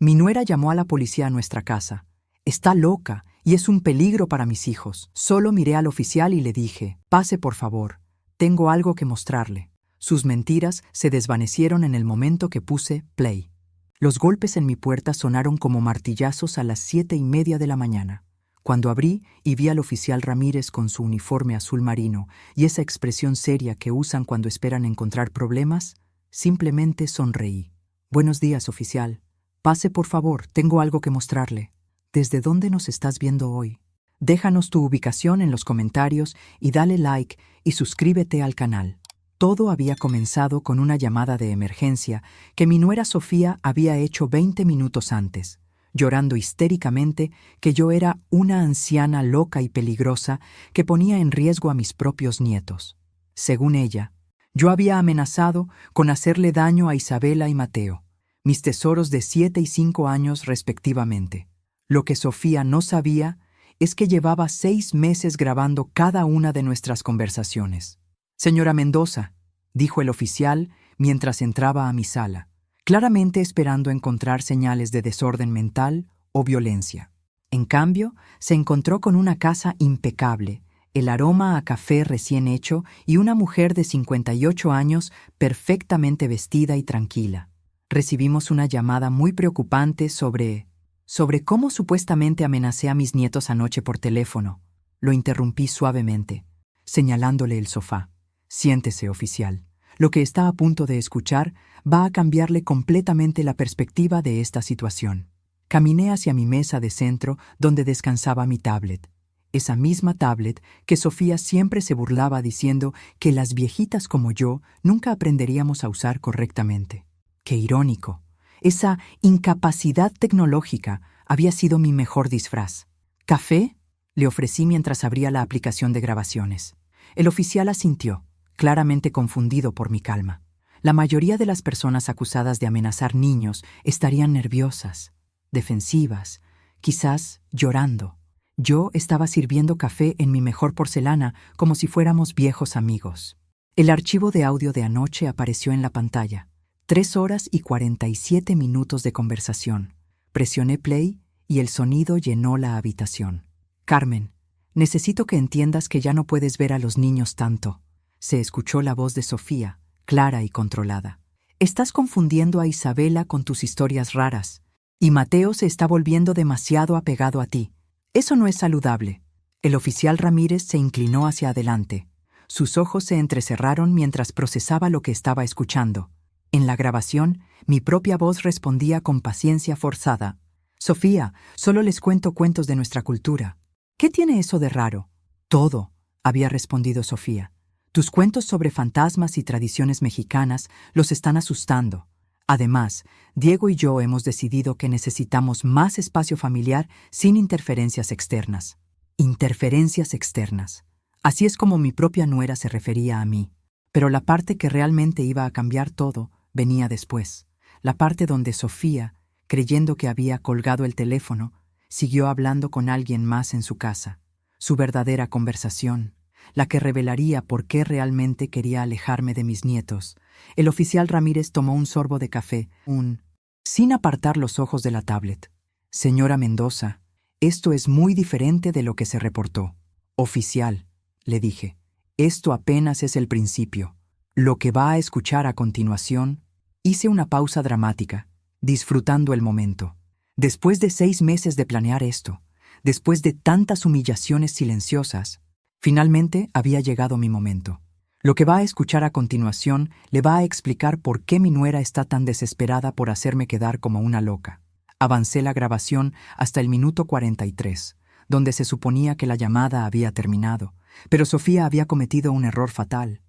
Mi nuera llamó a la policía a nuestra casa. Está loca y es un peligro para mis hijos. Solo miré al oficial y le dije, pase por favor, tengo algo que mostrarle. Sus mentiras se desvanecieron en el momento que puse play. Los golpes en mi puerta sonaron como martillazos a las 7:30 de la mañana. Cuando abrí y vi al oficial Ramírez con su uniforme azul marino y esa expresión seria que usan cuando esperan encontrar problemas, simplemente sonreí. Buenos días, oficial. Pase por favor, tengo algo que mostrarle. ¿Desde dónde nos estás viendo hoy? Déjanos tu ubicación en los comentarios y dale like y suscríbete al canal. Todo había comenzado con una llamada de emergencia que mi nuera Sofía había hecho 20 minutos antes, llorando histéricamente que yo era una anciana loca y peligrosa que ponía en riesgo a mis propios nietos. Según ella, yo había amenazado con hacerle daño a Isabela y Mateo, mis tesoros de 7 y 5 años respectivamente. Lo que Sofía no sabía es que llevaba 6 meses grabando cada una de nuestras conversaciones. Señora Mendoza, dijo el oficial mientras entraba a mi sala, claramente esperando encontrar señales de desorden mental o violencia. En cambio, se encontró con una casa impecable, el aroma a café recién hecho y una mujer de 58 años perfectamente vestida y tranquila. Recibimos una llamada muy preocupante sobre cómo supuestamente amenacé a mis nietos anoche por teléfono. Lo interrumpí suavemente, señalándole el sofá. Siéntese, oficial. Lo que está a punto de escuchar va a cambiarle completamente la perspectiva de esta situación. Caminé hacia mi mesa de centro donde descansaba mi tablet. Esa misma tablet que Sofía siempre se burlaba diciendo que las viejitas como yo nunca aprenderíamos a usar correctamente. ¡Qué irónico! Esa incapacidad tecnológica había sido mi mejor disfraz. ¿Café?, le ofrecí mientras abría la aplicación de grabaciones. El oficial asintió, claramente confundido por mi calma. La mayoría de las personas acusadas de amenazar niños estarían nerviosas, defensivas, quizás llorando. Yo estaba sirviendo café en mi mejor porcelana como si fuéramos viejos amigos. El archivo de audio de anoche apareció en la pantalla. 3 horas y 47 minutos de conversación. Presioné play y el sonido llenó la habitación. Carmen, necesito que entiendas que ya no puedes ver a los niños tanto. Se escuchó la voz de Sofía, clara y controlada. Estás confundiendo a Isabela con tus historias raras, y Mateo se está volviendo demasiado apegado a ti. Eso no es saludable. El oficial Ramírez se inclinó hacia adelante. Sus ojos se entrecerraron mientras procesaba lo que estaba escuchando. En la grabación, mi propia voz respondía con paciencia forzada. Sofía, solo les cuento cuentos de nuestra cultura. ¿Qué tiene eso de raro? Todo, había respondido Sofía. Tus cuentos sobre fantasmas y tradiciones mexicanas los están asustando. Además, Diego y yo hemos decidido que necesitamos más espacio familiar sin interferencias externas. Interferencias externas. Así es como mi propia nuera se refería a mí. Pero la parte que realmente iba a cambiar todo venía después. La parte donde Sofía, creyendo que había colgado el teléfono, siguió hablando con alguien más en su casa. Su verdadera conversación, la que revelaría por qué realmente quería alejarme de mis nietos. El oficial Ramírez tomó un sorbo de café, sin apartar los ojos de la tablet. Señora Mendoza, esto es muy diferente de lo que se reportó. Oficial, le dije, esto apenas es el principio. Lo que va a escuchar a continuación. Hice una pausa dramática, disfrutando el momento. Después de 6 meses de planear esto, después de tantas humillaciones silenciosas, finalmente había llegado mi momento. Lo que va a escuchar a continuación le va a explicar por qué mi nuera está tan desesperada por hacerme quedar como una loca. Avancé la grabación hasta el minuto 43, donde se suponía que la llamada había terminado, pero Sofía había cometido un error fatal,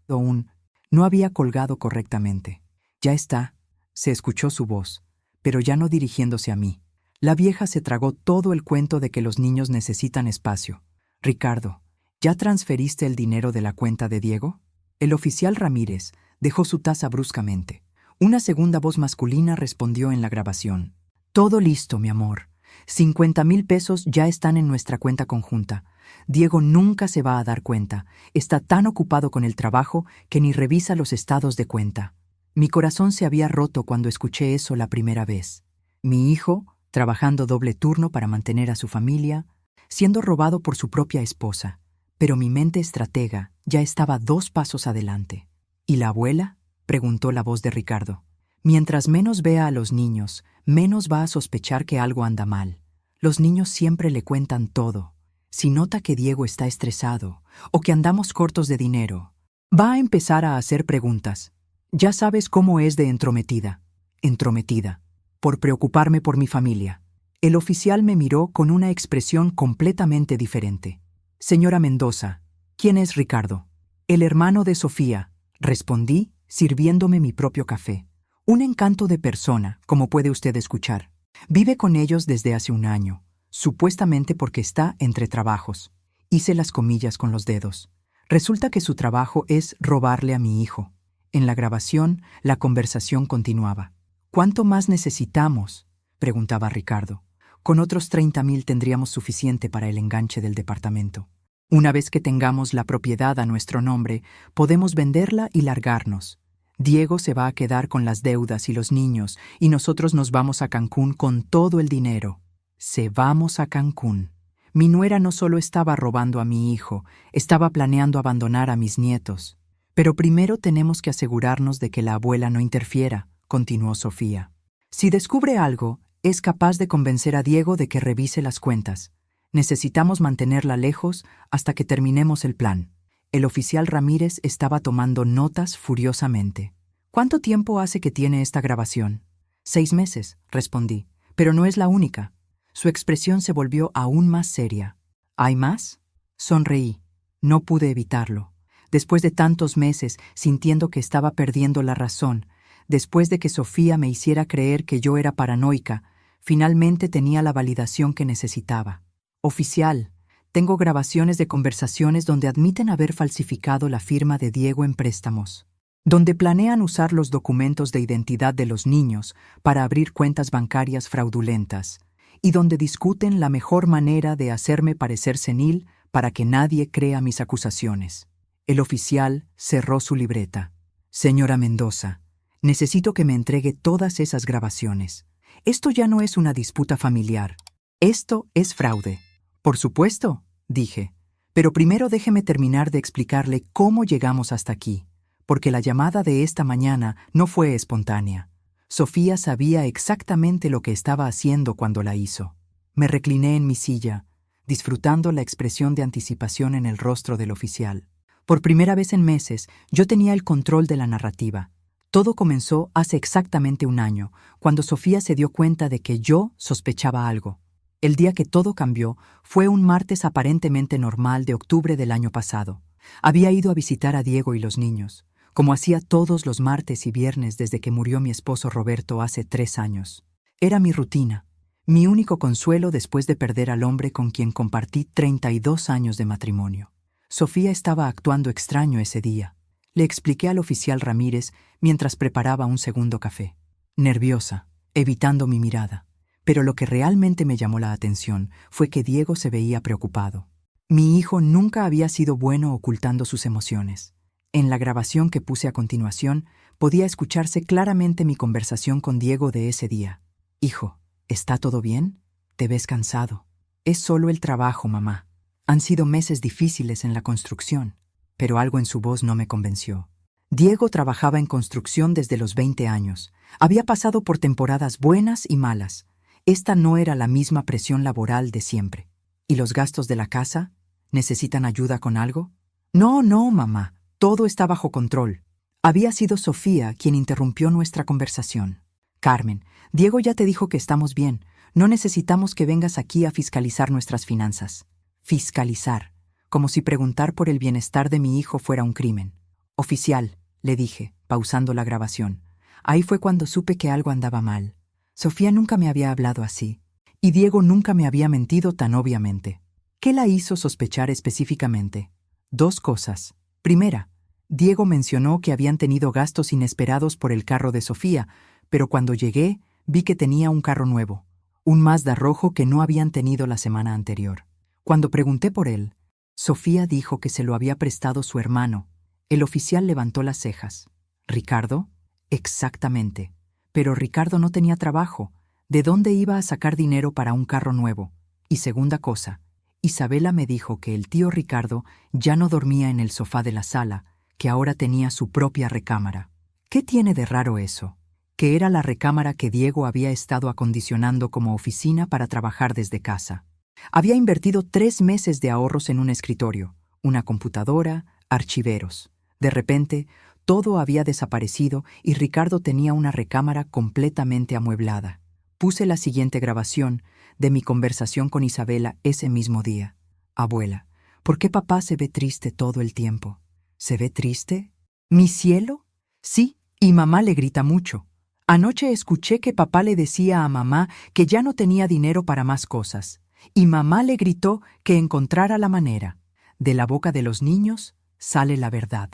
no había colgado correctamente. Ya está, se escuchó su voz, pero ya no dirigiéndose a mí. La vieja se tragó todo el cuento de que los niños necesitan espacio. Ricardo, ¿ya transferiste el dinero de la cuenta de Diego? El oficial Ramírez dejó su taza bruscamente. Una segunda voz masculina respondió en la grabación. Todo listo, mi amor. 50,000 pesos ya están en nuestra cuenta conjunta. Diego nunca se va a dar cuenta. Está tan ocupado con el trabajo que ni revisa los estados de cuenta. Mi corazón se había roto cuando escuché eso la primera vez. Mi hijo, trabajando doble turno para mantener a su familia, siendo robado por su propia esposa. Pero mi mente estratega ya estaba 2 pasos adelante. ¿Y la abuela?, preguntó la voz de Ricardo. Mientras menos vea a los niños, menos va a sospechar que algo anda mal. Los niños siempre le cuentan todo. Si nota que Diego está estresado o que andamos cortos de dinero, va a empezar a hacer preguntas. Ya sabes cómo es de entrometida. Entrometida. Por preocuparme por mi familia. El oficial me miró con una expresión completamente diferente. Señora Mendoza, ¿quién es Ricardo? El hermano de Sofía, respondí, sirviéndome mi propio café. Un encanto de persona, como puede usted escuchar. Vive con ellos desde hace un año, supuestamente porque está entre trabajos. Hice las comillas con los dedos. Resulta que su trabajo es robarle a mi hijo. En la grabación, la conversación continuaba. ¿Cuánto más necesitamos?, preguntaba Ricardo. Con otros 30,000 tendríamos suficiente para el enganche del departamento. Una vez que tengamos la propiedad a nuestro nombre, podemos venderla y largarnos. Diego se va a quedar con las deudas y los niños, y nosotros nos vamos a Cancún con todo el dinero. Se vamos a Cancún. Mi nuera no solo estaba robando a mi hijo, estaba planeando abandonar a mis nietos. Pero primero tenemos que asegurarnos de que la abuela no interfiera, continuó Sofía. Si descubre algo, es capaz de convencer a Diego de que revise las cuentas. Necesitamos mantenerla lejos hasta que terminemos el plan. El oficial Ramírez estaba tomando notas furiosamente. ¿Cuánto tiempo hace que tiene esta grabación? 6 meses, respondí, pero no es la única. Su expresión se volvió aún más seria. ¿Hay más? Sonreí. No pude evitarlo. Después de tantos meses, sintiendo que estaba perdiendo la razón, después de que Sofía me hiciera creer que yo era paranoica, finalmente tenía la validación que necesitaba. Oficial, tengo grabaciones de conversaciones donde admiten haber falsificado la firma de Diego en préstamos, donde planean usar los documentos de identidad de los niños para abrir cuentas bancarias fraudulentas, y donde discuten la mejor manera de hacerme parecer senil para que nadie crea mis acusaciones. El oficial cerró su libreta. Señora Mendoza, necesito que me entregue todas esas grabaciones. Esto ya no es una disputa familiar. Esto es fraude. Por supuesto, dije. Pero primero déjeme terminar de explicarle cómo llegamos hasta aquí, porque la llamada de esta mañana no fue espontánea. Sofía sabía exactamente lo que estaba haciendo cuando la hizo. Me recliné en mi silla, disfrutando la expresión de anticipación en el rostro del oficial. Por primera vez en meses, yo tenía el control de la narrativa. Todo comenzó hace exactamente un año, cuando Sofía se dio cuenta de que yo sospechaba algo. El día que todo cambió fue un martes aparentemente normal de octubre del año pasado. Había ido a visitar a Diego y los niños, como hacía todos los martes y viernes desde que murió mi esposo Roberto hace 3 años. Era mi rutina, mi único consuelo después de perder al hombre con quien compartí 32 años de matrimonio. Sofía estaba actuando extraño ese día. Le expliqué al oficial Ramírez mientras preparaba un segundo café. Nerviosa, evitando mi mirada. Pero lo que realmente me llamó la atención fue que Diego se veía preocupado. Mi hijo nunca había sido bueno ocultando sus emociones. En la grabación que puse a continuación, podía escucharse claramente mi conversación con Diego de ese día. Hijo, ¿está todo bien? Te ves cansado. Es solo el trabajo, mamá. Han sido meses difíciles en la construcción, pero algo en su voz no me convenció. Diego trabajaba en construcción desde los 20 años. Había pasado por temporadas buenas y malas. Esta no era la misma presión laboral de siempre. ¿Y los gastos de la casa? ¿Necesitan ayuda con algo? No, mamá. Todo está bajo control. Había sido Sofía quien interrumpió nuestra conversación. Carmen, Diego ya te dijo que estamos bien. No necesitamos que vengas aquí a fiscalizar nuestras finanzas. Fiscalizar, como si preguntar por el bienestar de mi hijo fuera un crimen. Oficial, le dije, pausando la grabación. Ahí fue cuando supe que algo andaba mal. Sofía nunca me había hablado así, y Diego nunca me había mentido tan obviamente. ¿Qué la hizo sospechar específicamente? 2 cosas. Primera, Diego mencionó que habían tenido gastos inesperados por el carro de Sofía, pero cuando llegué, vi que tenía un carro nuevo, un Mazda rojo que no habían tenido la semana anterior. Cuando pregunté por él, Sofía dijo que se lo había prestado su hermano. El oficial levantó las cejas. ¿Ricardo? Exactamente. Pero Ricardo no tenía trabajo. ¿De dónde iba a sacar dinero para un carro nuevo? Y segunda cosa, Isabela me dijo que el tío Ricardo ya no dormía en el sofá de la sala, que ahora tenía su propia recámara. ¿Qué tiene de raro eso? Que era la recámara que Diego había estado acondicionando como oficina para trabajar desde casa. Había invertido 3 meses de ahorros en un escritorio, una computadora, archiveros. De repente, todo había desaparecido y Ricardo tenía una recámara completamente amueblada. Puse la siguiente grabación de mi conversación con Isabela ese mismo día. Abuela, ¿por qué papá se ve triste todo el tiempo? ¿Se ve triste? ¿Mi cielo? Sí, y mamá le grita mucho. Anoche escuché que papá le decía a mamá que ya no tenía dinero para más cosas, y mamá le gritó que encontrara la manera. De la boca de los niños sale la verdad.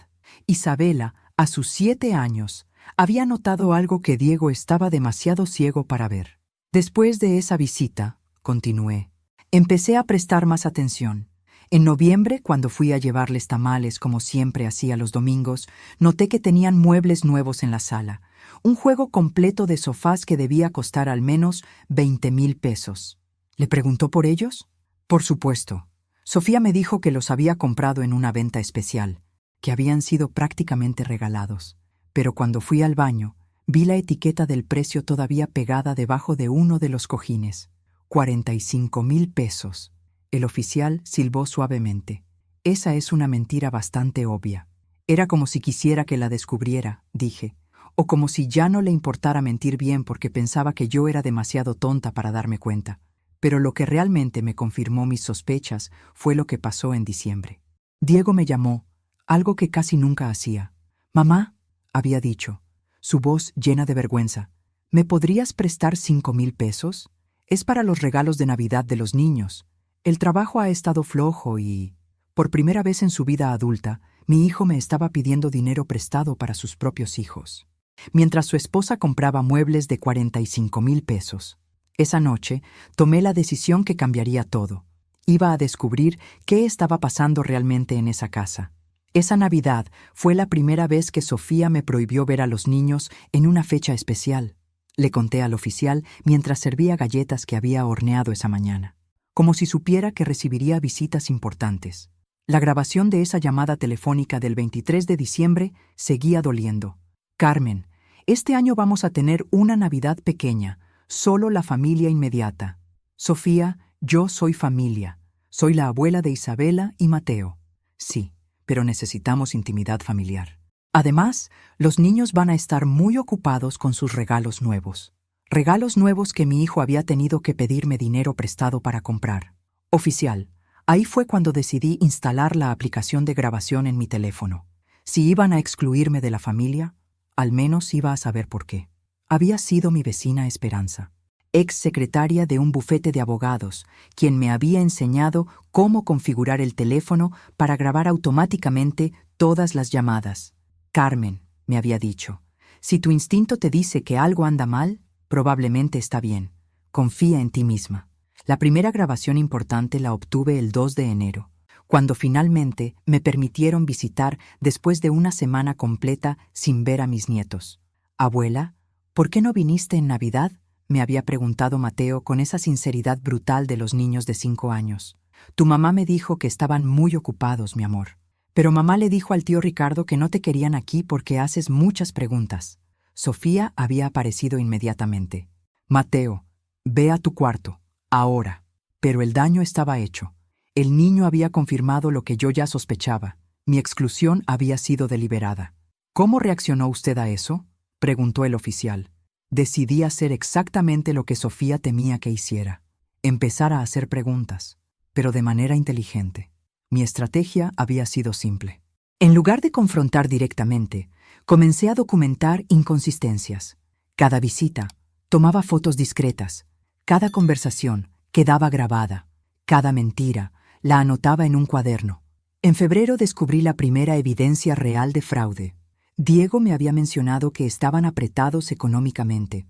Isabela, a sus 7 años, había notado algo que Diego estaba demasiado ciego para ver. Después de esa visita, continué, empecé a prestar más atención. En noviembre, cuando fui a llevarles tamales como siempre hacía los domingos, noté que tenían muebles nuevos en la sala, un juego completo de sofás que debía costar al menos 20,000 pesos. ¿Le preguntó por ellos? Por supuesto. Sofía me dijo que los había comprado en una venta especial, que habían sido prácticamente regalados. Pero cuando fui al baño, vi la etiqueta del precio todavía pegada debajo de uno de los cojines. 45,000 pesos. El oficial silbó suavemente. Esa es una mentira bastante obvia. Era como si quisiera que la descubriera, dije, o como si ya no le importara mentir bien porque pensaba que yo era demasiado tonta para darme cuenta. Pero lo que realmente me confirmó mis sospechas fue lo que pasó en diciembre. Diego me llamó, algo que casi nunca hacía. «Mamá», había dicho, su voz llena de vergüenza, «¿me podrías prestar 5,000 pesos? Es para los regalos de Navidad de los niños. El trabajo ha estado flojo y...». Por primera vez en su vida adulta, mi hijo me estaba pidiendo dinero prestado para sus propios hijos, mientras su esposa compraba muebles de 45,000 pesos. Esa noche, tomé la decisión que cambiaría todo. Iba a descubrir qué estaba pasando realmente en esa casa. Esa Navidad fue la primera vez que Sofía me prohibió ver a los niños en una fecha especial. Le conté al oficial mientras servía galletas que había horneado esa mañana, como si supiera que recibiría visitas importantes. La grabación de esa llamada telefónica del 23 de diciembre seguía doliendo. «Carmen, este año vamos a tener una Navidad pequeña, solo la familia inmediata. Sofía, yo soy familia. Soy la abuela de Isabela y Mateo. Sí, pero necesitamos intimidad familiar. Además, los niños van a estar muy ocupados con sus regalos nuevos. Regalos nuevos que mi hijo había tenido que pedirme dinero prestado para comprar. Oficial, ahí fue cuando decidí instalar la aplicación de grabación en mi teléfono. Si iban a excluirme de la familia, al menos iba a saber por qué. Había sido mi vecina Esperanza, ex secretaria de un bufete de abogados, quien me había enseñado cómo configurar el teléfono para grabar automáticamente todas las llamadas. «Carmen», me había dicho, «si tu instinto te dice que algo anda mal, probablemente está bien. Confía en ti misma». La primera grabación importante la obtuve el 2 de enero, cuando finalmente me permitieron visitar después de una semana completa sin ver a mis nietos. «Abuela, ¿por qué no viniste en Navidad?», me había preguntado Mateo con esa sinceridad brutal de los niños de 5 años. «Tu mamá me dijo que estaban muy ocupados, mi amor. Pero mamá le dijo al tío Ricardo que no te querían aquí porque haces muchas preguntas». Sofía había aparecido inmediatamente. «Mateo, ve a tu cuarto, ahora». Pero el daño estaba hecho. El niño había confirmado lo que yo ya sospechaba. Mi exclusión había sido deliberada. «¿Cómo reaccionó usted a eso?», preguntó el oficial. Decidí hacer exactamente lo que Sofía temía que hiciera. Empezar a hacer preguntas, pero de manera inteligente. Mi estrategia había sido simple. En lugar de confrontar directamente, comencé a documentar inconsistencias. Cada visita tomaba fotos discretas. Cada conversación quedaba grabada. Cada mentira la anotaba en un cuaderno. En febrero descubrí la primera evidencia real de fraude. Diego me había mencionado que estaban apretados económicamente.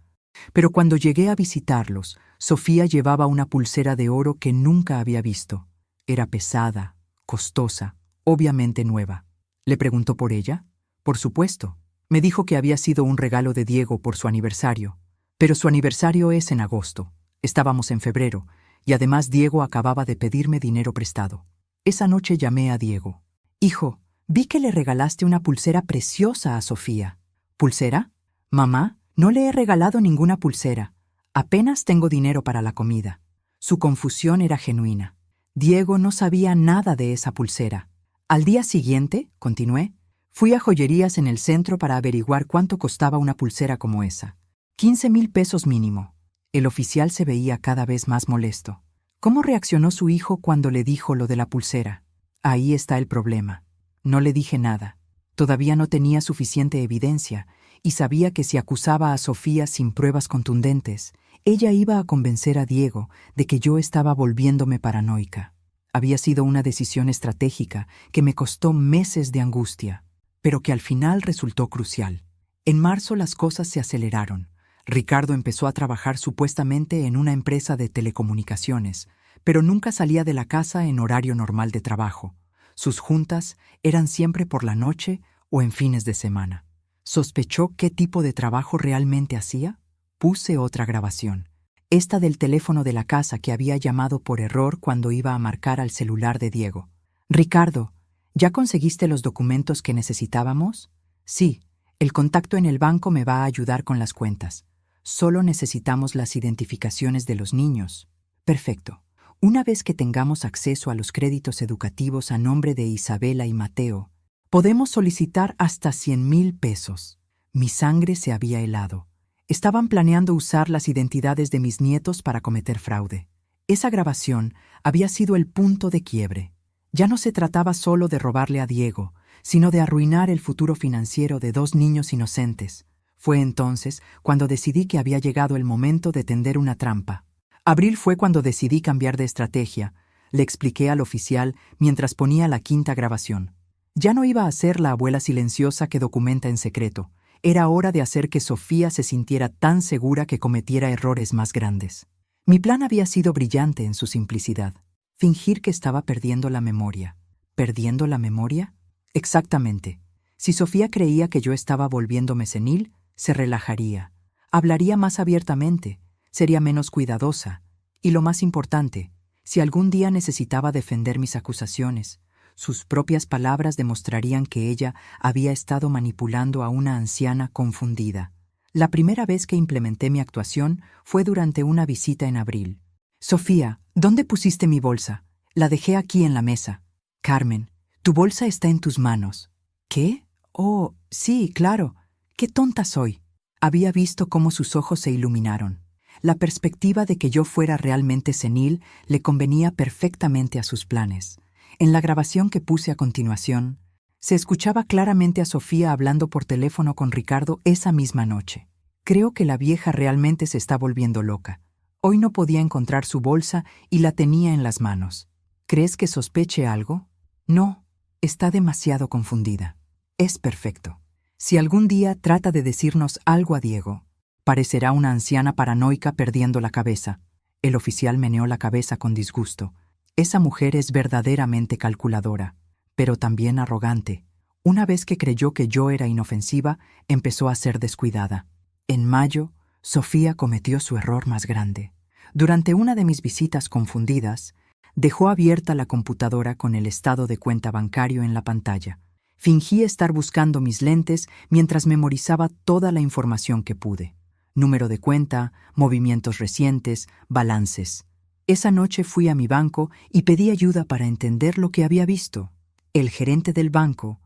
Pero cuando llegué a visitarlos, Sofía llevaba una pulsera de oro que nunca había visto. Era pesada, costosa, obviamente nueva. ¿Le preguntó por ella? Por supuesto. Me dijo que había sido un regalo de Diego por su aniversario. Pero su aniversario es en agosto. Estábamos en febrero, y además Diego acababa de pedirme dinero prestado. Esa noche llamé a Diego. Hijo, vi que le regalaste una pulsera preciosa a Sofía. ¿Pulsera? Mamá, no le he regalado ninguna pulsera. Apenas tengo dinero para la comida. Su confusión era genuina. Diego no sabía nada de esa pulsera. Al día siguiente, continué, fui a joyerías en el centro para averiguar cuánto costaba una pulsera como esa. 15,000 pesos mínimo. El oficial se veía cada vez más molesto. ¿Cómo reaccionó su hijo cuando le dijo lo de la pulsera? Ahí está el problema. No le dije nada. Todavía no tenía suficiente evidencia y sabía que si acusaba a Sofía sin pruebas contundentes, ella iba a convencer a Diego de que yo estaba volviéndome paranoica. Había sido una decisión estratégica que me costó meses de angustia, pero que al final resultó crucial. En marzo las cosas se aceleraron. Ricardo empezó a trabajar supuestamente en una empresa de telecomunicaciones, pero nunca salía de la casa en horario normal de trabajo. Sus juntas eran siempre por la noche o en fines de semana. ¿Sospechó qué tipo de trabajo realmente hacía? Puse otra grabación, esta del teléfono de la casa que había llamado por error cuando iba a marcar al celular de Diego. Ricardo, ¿ya conseguiste los documentos que necesitábamos? Sí, el contacto en el banco me va a ayudar con las cuentas. Solo necesitamos las identificaciones de los niños. Perfecto. Una vez que tengamos acceso a los créditos educativos a nombre de Isabela y Mateo, podemos solicitar hasta 100,000 pesos. Mi sangre se había helado. Estaban planeando usar las identidades de mis nietos para cometer fraude. Esa grabación había sido el punto de quiebre. Ya no se trataba solo de robarle a Diego, sino de arruinar el futuro financiero de 2 niños inocentes. Fue entonces cuando decidí que había llegado el momento de tender una trampa. Abril fue cuando decidí cambiar de estrategia. Le expliqué al oficial mientras ponía la quinta grabación. Ya no iba a ser la abuela silenciosa que documenta en secreto. Era hora de hacer que Sofía se sintiera tan segura que cometiera errores más grandes. Mi plan había sido brillante en su simplicidad. Fingir que estaba perdiendo la memoria. ¿Perdiendo la memoria? Exactamente. Si Sofía creía que yo estaba volviéndome senil, se relajaría. Hablaría más abiertamente. Sería menos cuidadosa. Y lo más importante, si algún día necesitaba defender mis acusaciones, sus propias palabras demostrarían que ella había estado manipulando a una anciana confundida. La primera vez que implementé mi actuación fue durante una visita en abril. Sofía, ¿dónde pusiste mi bolsa? La dejé aquí en la mesa. Carmen, tu bolsa está en tus manos. ¿Qué? Oh, sí, claro. ¡Qué tonta soy! Había visto cómo sus ojos se iluminaron. La perspectiva de que yo fuera realmente senil le convenía perfectamente a sus planes. En la grabación que puse a continuación, se escuchaba claramente a Sofía hablando por teléfono con Ricardo esa misma noche. Creo que la vieja realmente se está volviendo loca. Hoy no podía encontrar su bolsa y la tenía en las manos. ¿Crees que sospeche algo? No, está demasiado confundida. Es perfecto. Si algún día trata de decirnos algo a Diego, parecerá una anciana paranoica perdiendo la cabeza. El oficial meneó la cabeza con disgusto. Esa mujer es verdaderamente calculadora, pero también arrogante. Una vez que creyó que yo era inofensiva, empezó a ser descuidada. En mayo, Sofía cometió su error más grande. Durante una de mis visitas confundidas, dejó abierta la computadora con el estado de cuenta bancario en la pantalla. Fingí estar buscando mis lentes mientras memorizaba toda la información que pude. Número de cuenta, movimientos recientes, balances. Esa noche fui a mi banco y pedí ayuda para entender lo que había visto. El gerente del banco,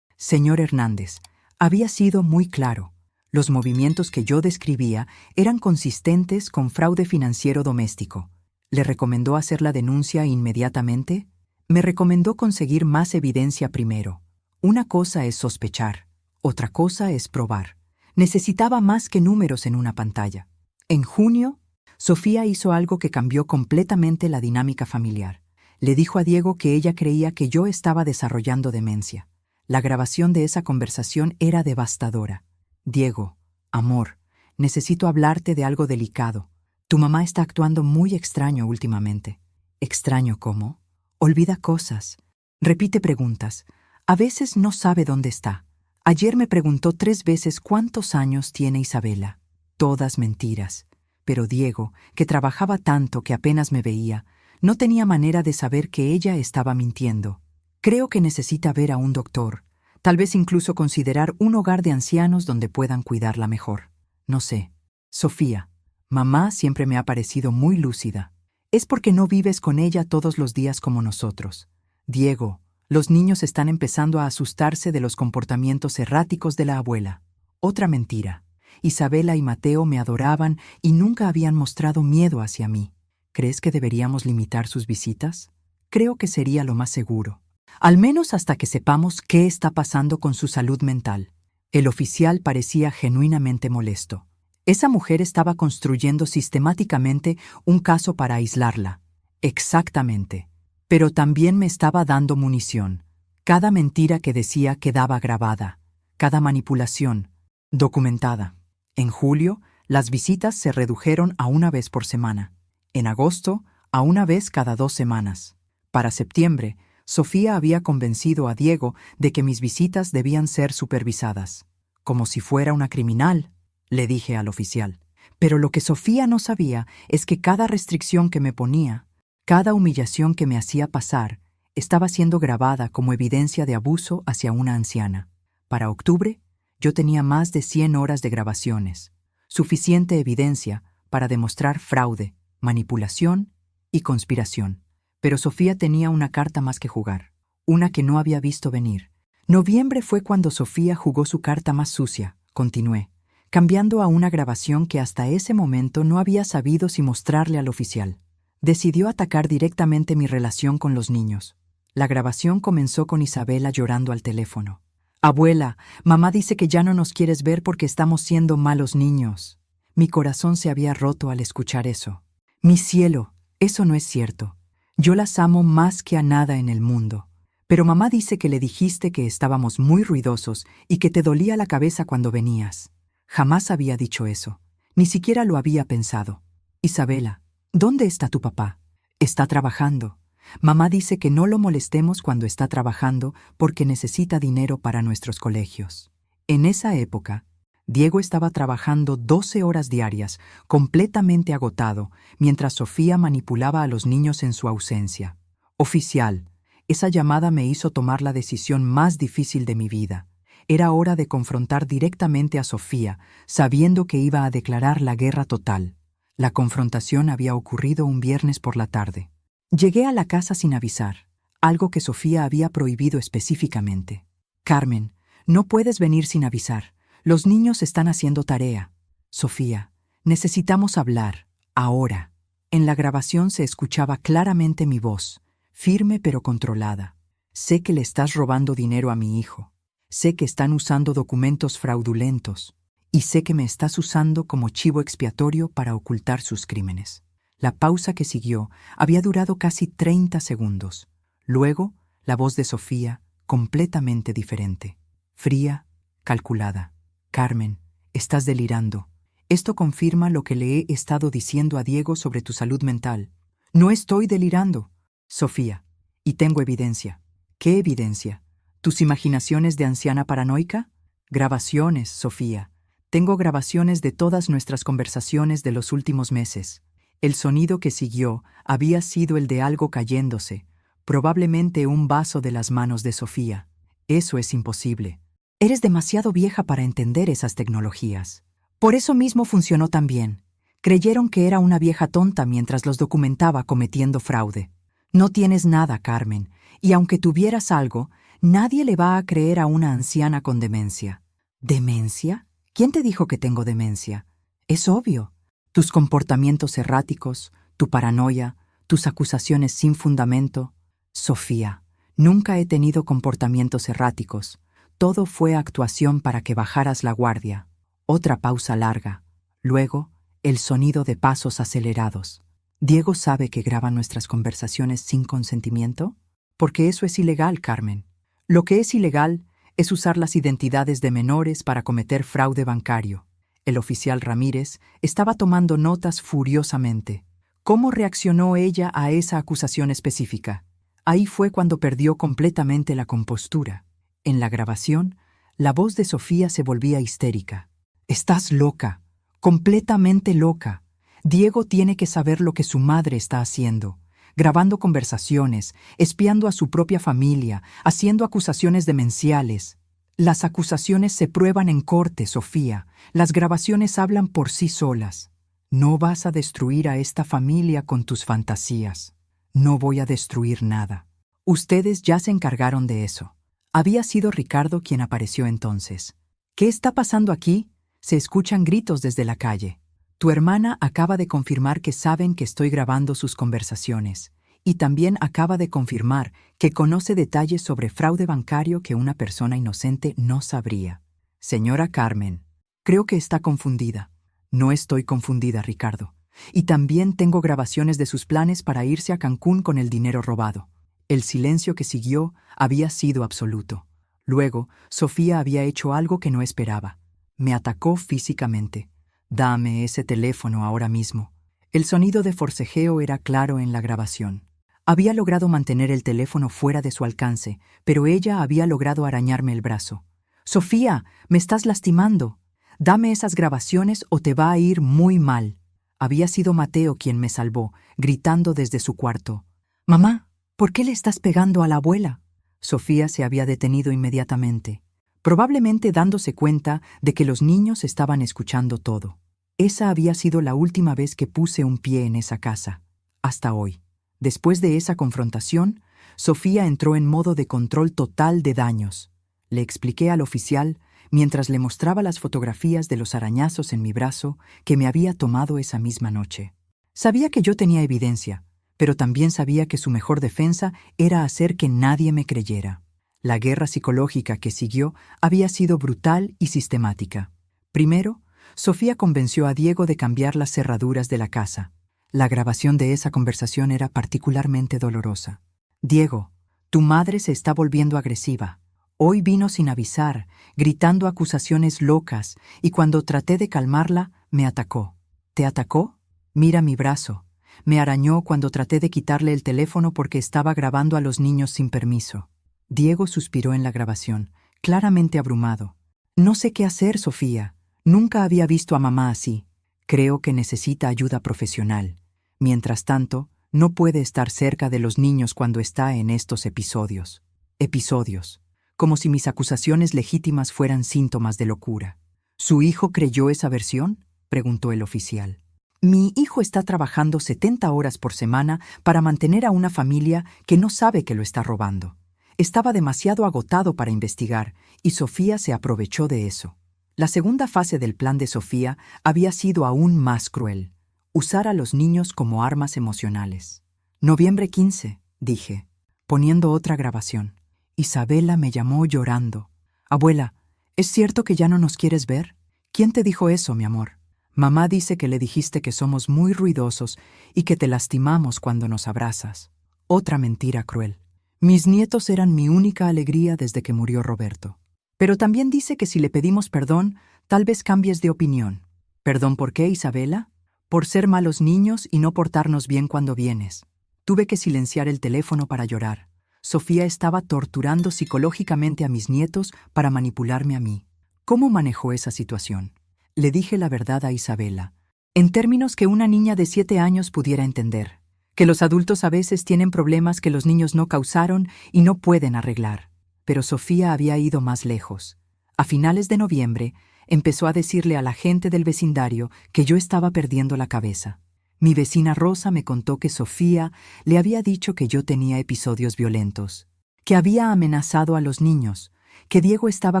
señor Hernández, había sido muy claro. Los movimientos que yo describía eran consistentes con fraude financiero doméstico. ¿Le recomendó hacer la denuncia inmediatamente? Me recomendó conseguir más evidencia primero. Una cosa es sospechar, otra cosa es probar. Necesitaba más que números en una pantalla. En junio, Sofía hizo algo que cambió completamente la dinámica familiar. Le dijo a Diego que ella creía que yo estaba desarrollando demencia. La grabación de esa conversación era devastadora. Diego, amor, necesito hablarte de algo delicado. Tu mamá está actuando muy extraño últimamente. ¿Extraño cómo? Olvida cosas. Repite preguntas. A veces no sabe dónde está. Ayer me preguntó 3 veces cuántos años tiene Isabela. todas mentiras. Pero Diego, que trabajaba tanto que apenas me veía, no tenía manera de saber que ella estaba mintiendo. Creo que necesita ver a un doctor, tal vez incluso considerar un hogar de ancianos donde puedan cuidarla mejor. No sé. Sofía, mamá siempre me ha parecido muy lúcida. Es porque no vives con ella todos los días como nosotros. Diego, los niños están empezando a asustarse de los comportamientos erráticos de la abuela. Otra mentira. Isabela y Mateo me adoraban y nunca habían mostrado miedo hacia mí. ¿Crees que deberíamos limitar sus visitas? Creo que sería lo más seguro. Al menos hasta que sepamos qué está pasando con su salud mental. El oficial parecía genuinamente molesto. Esa mujer estaba construyendo sistemáticamente un caso para aislarla. Exactamente. Pero también me estaba dando munición. Cada mentira que decía quedaba grabada. Cada manipulación, documentada. En julio, las visitas se redujeron a una vez por semana. En agosto, a una vez cada 2 semanas. Para septiembre, Sofía había convencido a Diego de que mis visitas debían ser supervisadas. Como si fuera una criminal, le dije al oficial. Pero lo que Sofía no sabía es que cada restricción que me ponía, cada humillación que me hacía pasar, estaba siendo grabada como evidencia de abuso hacia una anciana. Para octubre, yo tenía más de 100 horas de grabaciones, suficiente evidencia para demostrar fraude, manipulación y conspiración. Pero Sofía tenía una carta más que jugar, una que no había visto venir. Noviembre fue cuando Sofía jugó su carta más sucia, continué, cambiando a una grabación que hasta ese momento no había sabido si mostrarle al oficial. Decidió atacar directamente mi relación con los niños. La grabación comenzó con Isabela llorando al teléfono. «Abuela, mamá dice que ya no nos quieres ver porque estamos siendo malos niños». Mi corazón se había roto al escuchar eso. «Mi cielo, eso no es cierto. Yo las amo más que a nada en el mundo. Pero mamá dice que le dijiste que estábamos muy ruidosos y que te dolía la cabeza cuando venías». Jamás había dicho eso. Ni siquiera lo había pensado. «Isabela, ¿dónde está tu papá? Está trabajando. Mamá dice que no lo molestemos cuando está trabajando porque necesita dinero para nuestros colegios». En esa época, Diego estaba trabajando 12 horas diarias, completamente agotado, mientras Sofía manipulaba a los niños en su ausencia. Oficial, esa llamada me hizo tomar la decisión más difícil de mi vida. Era hora de confrontar directamente a Sofía, sabiendo que iba a declarar la guerra total. La confrontación había ocurrido un viernes por la tarde. Llegué a la casa sin avisar, algo que Sofía había prohibido específicamente. «Carmen, no puedes venir sin avisar. Los niños están haciendo tarea». «Sofía, necesitamos hablar, ahora». En la grabación se escuchaba claramente mi voz, firme pero controlada. «Sé que le estás robando dinero a mi hijo. Sé que están usando documentos fraudulentos. Y sé que me estás usando como chivo expiatorio para ocultar sus crímenes». La pausa que siguió había durado casi 30 segundos. Luego, la voz de Sofía, completamente diferente. Fría, calculada. «Carmen, estás delirando. Esto confirma lo que le he estado diciendo a Diego sobre tu salud mental». «No estoy delirando». «Sofía, y tengo evidencia». «¿Qué evidencia? ¿Tus imaginaciones de anciana paranoica?» «Grabaciones, Sofía. Tengo grabaciones de todas nuestras conversaciones de los últimos meses». El sonido que siguió había sido el de algo cayéndose, probablemente un vaso de las manos de Sofía. «Eso es imposible. Eres demasiado vieja para entender esas tecnologías. Por eso mismo funcionó tan bien. Creyeron que era una vieja tonta mientras los documentaba cometiendo fraude. No tienes nada, Carmen, y aunque tuvieras algo, nadie le va a creer a una anciana con demencia». «¿Demencia? ¿Quién te dijo que tengo demencia? Es obvio. Tus comportamientos erráticos, tu paranoia, tus acusaciones sin fundamento». «Sofía, nunca he tenido comportamientos erráticos. Todo fue actuación para que bajaras la guardia». Otra pausa larga. Luego, el sonido de pasos acelerados. «¿Diego sabe que graba nuestras conversaciones sin consentimiento?» «Porque eso es ilegal, Carmen. Lo que es ilegal es usar las identidades de menores para cometer fraude bancario». El oficial Ramírez estaba tomando notas furiosamente. ¿Cómo reaccionó ella a esa acusación específica? Ahí fue cuando perdió completamente la compostura. En la grabación, la voz de Sofía se volvía histérica. «Estás loca. completamente loca. Diego tiene que saber lo que su madre está haciendo, grabando conversaciones, espiando a su propia familia, haciendo acusaciones demenciales. Las acusaciones se prueban en corte, Sofía. Las grabaciones hablan por sí solas. No vas a destruir a esta familia con tus fantasías. No voy a destruir nada. Ustedes ya se encargaron de eso. Había sido Ricardo quien apareció entonces. ¿Qué está pasando aquí? Se escuchan gritos desde la calle. Tu hermana acaba de confirmar que saben que estoy grabando sus conversaciones, y también acaba de confirmar que conoce detalles sobre fraude bancario que una persona inocente no sabría. Señora Carmen, creo que está confundida. No estoy confundida, Ricardo. Y también tengo grabaciones de sus planes para irse a Cancún con el dinero robado. El silencio que siguió había sido absoluto. Luego, Sofía había hecho algo que no esperaba. Me atacó físicamente. Dame ese teléfono ahora mismo. El sonido de forcejeo era claro en la grabación. Había logrado mantener el teléfono fuera de su alcance, pero ella había logrado arañarme el brazo. Sofía, me estás lastimando. Dame esas grabaciones o te va a ir muy mal. Había sido Mateo quien me salvó, gritando desde su cuarto. Mamá, ¿por qué le estás pegando a la abuela? Sofía se había detenido inmediatamente, probablemente dándose cuenta de que los niños estaban escuchando todo. Esa había sido la última vez que puse un pie en esa casa, hasta hoy. Después de esa confrontación, Sofía entró en modo de control total de daños. Le expliqué al oficial, mientras le mostraba las fotografías de los arañazos en mi brazo que me había tomado esa misma noche. Sabía que yo tenía evidencia, pero también sabía que su mejor defensa era hacer que nadie me creyera. La guerra psicológica que siguió había sido brutal y sistemática. Primero, Sofía convenció a Diego de cambiar las cerraduras de la casa. La grabación de esa conversación era particularmente dolorosa. Diego, tu madre se está volviendo agresiva. Hoy vino sin avisar, gritando acusaciones locas, y cuando traté de calmarla, me atacó. ¿Te atacó? Mira mi brazo. Me arañó cuando traté de quitarle el teléfono porque estaba grabando a los niños sin permiso. Diego suspiró en la grabación, claramente abrumado. No sé qué hacer, Sofía. Nunca había visto a mamá así. Creo que necesita ayuda profesional. Mientras tanto, no puede estar cerca de los niños cuando está en estos episodios. Episodios. Como si mis acusaciones legítimas fueran síntomas de locura. ¿Su hijo creyó esa versión?, preguntó el oficial. Mi hijo está trabajando 70 horas por semana para mantener a una familia que no sabe que lo está robando. Estaba demasiado agotado para investigar, y Sofía se aprovechó de eso. La segunda fase del plan de Sofía había sido aún más cruel: usar a los niños como armas emocionales. Noviembre 15, dije, poniendo otra grabación. Isabela me llamó llorando. Abuela, ¿es cierto que ya no nos quieres ver? ¿Quién te dijo eso, mi amor? Mamá dice que le dijiste que somos muy ruidosos y que te lastimamos cuando nos abrazas. Otra mentira cruel. Mis nietos eran mi única alegría desde que murió Roberto. Pero también dice que si le pedimos perdón, tal vez cambies de opinión. ¿Perdón por qué, Isabela? Por ser malos niños y no portarnos bien cuando vienes. Tuve que silenciar el teléfono para llorar. Sofía estaba torturando psicológicamente a mis nietos para manipularme a mí. ¿Cómo manejó esa situación? Le dije la verdad a Isabela, en términos que una niña de 7 años pudiera entender, que los adultos a veces tienen problemas que los niños no causaron y no pueden arreglar. Pero Sofía había ido más lejos. A finales de noviembre, empezó a decirle a la gente del vecindario que yo estaba perdiendo la cabeza. Mi vecina Rosa me contó que Sofía le había dicho que yo tenía episodios violentos, que había amenazado a los niños, que Diego estaba